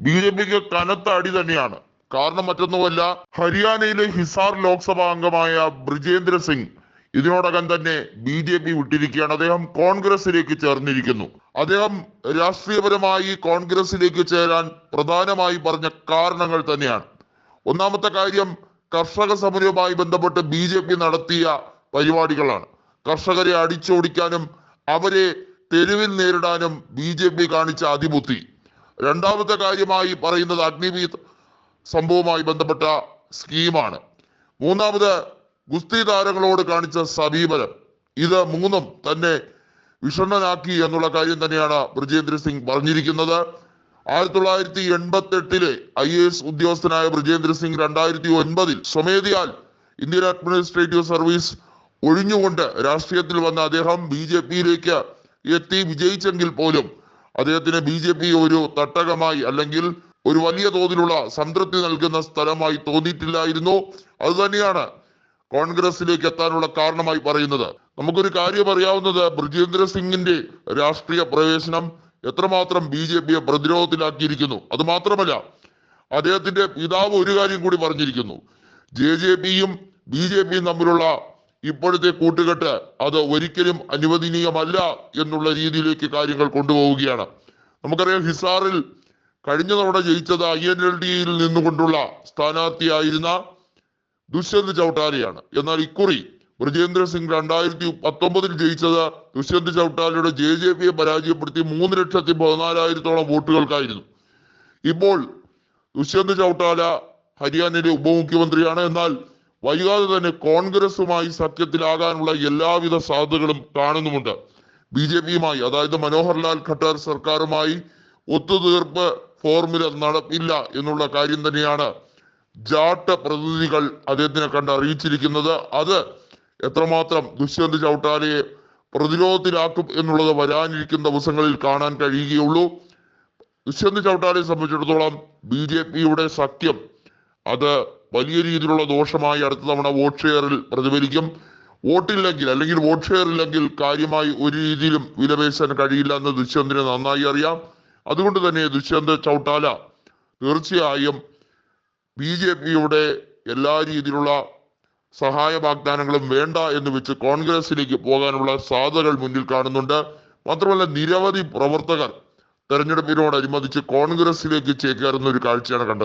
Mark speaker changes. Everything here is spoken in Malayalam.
Speaker 1: ബി.ജെ.പിക്ക് കനത്ത അടി തന്നെയാണ്. കാരണം മറ്റൊന്നുമല്ല, ഹരിയാനയിലെ ഹിസാർ ലോക്സഭാ അംഗമായ ബ്രിജേന്ദ്ര സിംഗ് ഇതിനോടകം തന്നെ ബി.ജെ.പി വിട്ടിരിക്കുകയാണ്. അദ്ദേഹം കോൺഗ്രസിലേക്ക് ചേർന്നിരിക്കുന്നു. അദ്ദേഹം രാഷ്ട്രീയപരമായി കോൺഗ്രസിലേക്ക് ചേരാൻ പ്രധാനമായി പറഞ്ഞ കാരണങ്ങൾ തന്നെയാണ്. ഒന്നാമത്തെ കാര്യം, കർഷക സമരവുമായി ബന്ധപ്പെട്ട് ബി.ജെ.പി നടത്തിയ പരിപാടികളാണ്. കർഷകരെ അടിച്ചോടിക്കാനും അവരെ തെരുവിൽ നേരിടാനും ബി.ജെ.പി കാണിച്ച അതിബുദ്ധി. രണ്ടാമത്തെ കാര്യമായി പറയുന്നത് അഗ്നിവീർ സംഭവവുമായി ബന്ധപ്പെട്ട സ്കീമാണ്. മൂന്നാമത് ഗുസ്തി താരങ്ങളോട് കാണിച്ച സമീപനം. ഇത് മൂന്നും തന്നെ വിഷണ്ണനാക്കി എന്നുള്ള കാര്യം തന്നെയാണ് ബ്രിജേന്ദ്ര സിംഗ് പറഞ്ഞിരിക്കുന്നത്. 1988 IAS ഉദ്യോഗസ്ഥനായ ബ്രിജേന്ദ്ര സിംഗ് 2009 സ്വമേധയാൽ ഇന്ത്യൻ അഡ്മിനിസ്ട്രേറ്റീവ് സർവീസ് ഒഴിഞ്ഞുകൊണ്ട് രാഷ്ട്രീയത്തിൽ വന്ന അദ്ദേഹം ബി.ജെ.പിയിലേക്ക് എത്തി വിജയിച്ചെങ്കിൽ പോലും അദ്ദേഹത്തിന് ബി.ജെ.പി ഒരു തട്ടകമായി അല്ലെങ്കിൽ ഒരു വലിയ തോതിലുള്ള സംതൃപ്തി നൽകുന്ന സ്ഥലമായി തോന്നിയിട്ടില്ലായിരുന്നു. അത് തന്നെയാണ് കോൺഗ്രസിലേക്ക് എത്താനുള്ള കാരണമായി പറയുന്നത്. നമുക്കൊരു കാര്യം അറിയാവുന്നത്, ബ്രിജേന്ദ്ര സിംഗിന്റെ രാഷ്ട്രീയ പ്രവേശനം എത്രമാത്രം ബി.ജെ.പിയെ പ്രതിരോധത്തിലാക്കിയിരിക്കുന്നു. അത് മാത്രമല്ല, അദ്ദേഹത്തിന്റെ പിതാവ് ഒരു കാര്യം കൂടി പറഞ്ഞിരിക്കുന്നു. ജെ.ജെ.പിയും ബി.ജെ.പിയും തമ്മിലുള്ള ഇപ്പോഴത്തെ കൂട്ടുകെട്ട് അത് ഒരിക്കലും അനുവദനീയമല്ല എന്നുള്ള രീതിയിലേക്ക് കാര്യങ്ങൾ കൊണ്ടുപോവുകയാണ്. നമുക്കറിയാം, ഹിസാറിൽ കഴിഞ്ഞ തവണ ജയിച്ചത് INLD-യിൽ നിന്നുകൊണ്ടുള്ള സ്ഥാനാർത്ഥിയായിരുന്ന ദുഷ്യന്ത് ചൗട്ടാലയാണ്. എന്നാൽ ഇക്കുറി ബ്രിജേന്ദ്ര സിംഗ് 2019 ജയിച്ചത് ദുഷ്യന്ത് ചൗട്ടാലയുടെ ജെ.ജെ.പിയെ പരാജയപ്പെടുത്തി 3,14,000 വോട്ടുകൾക്കായിരുന്നു. ഇപ്പോൾ ദുഷ്യന്ത് ചൗട്ടാല ഹരിയാനയിലെ ഉപമുഖ്യമന്ത്രിയാണ്. എന്നാൽ വൈകാതെ തന്നെ കോൺഗ്രസുമായി സഖ്യത്തിലാകാനുള്ള എല്ലാവിധ സാധ്യതകളും കാണുന്നുമുണ്ട്. ബി.ജെ.പിയുമായി, അതായത് മനോഹർലാൽ ഖട്ടർ സർക്കാരുമായി ഒത്തുതീർപ്പ് ഫോർമുല നടപ്പില്ല എന്നുള്ള കാര്യം തന്നെയാണ് ജാട്ട് പ്രതിനിധികൾ അദ്ദേഹത്തിനെ കണ്ട് അറിയിച്ചിരിക്കുന്നത്. അത് എത്രമാത്രം ദുഷ്യന്ത് ചൗട്ടാലയെ പ്രതിരോധത്തിലാക്കും എന്നുള്ളത് വരാനിരിക്കുന്ന ദിവസങ്ങളിൽ കാണാൻ കഴിയുകയുള്ളൂ. ദുഷ്യന്ത് ചൗട്ടാലയെ സംബന്ധിച്ചിടത്തോളം ബി.ജെ.പിയുടെ സഖ്യം അത് വലിയ രീതിയിലുള്ള ദോഷമായി അടുത്ത തവണ വോട്ട് ഷെയറിൽ പ്രതിഫലിക്കും. വോട്ടില്ലെങ്കിൽ അല്ലെങ്കിൽ വോട്ട് ഷെയർ ഇല്ലെങ്കിൽ കാര്യമായി ഒരു രീതിയിലും വിലപേശാൻ കഴിയില്ല എന്ന് ദുഷ്യന്തിന് നന്നായി അറിയാം. അതുകൊണ്ട് തന്നെ ദുഷ്യന്ത് ചൗട്ടാല തീർച്ചയായും ബി.ജെ.പിയുടെ എല്ലാ രീതിയിലുള്ള സഹായ വാഗ്ദാനങ്ങളും വേണ്ട എന്ന് വെച്ച് കോൺഗ്രസിലേക്ക് പോകാനുള്ള സാധ്യതകൾ മുന്നിൽ കാണുന്നുണ്ട്. മാത്രമല്ല, നിരവധി പ്രവർത്തകർ തെരഞ്ഞെടുപ്പിനോടനുബന്ധിച്ച് കോൺഗ്രസിലേക്ക് ചേക്കേറുന്ന ഒരു കാഴ്ചയാണ് കണ്ടത്.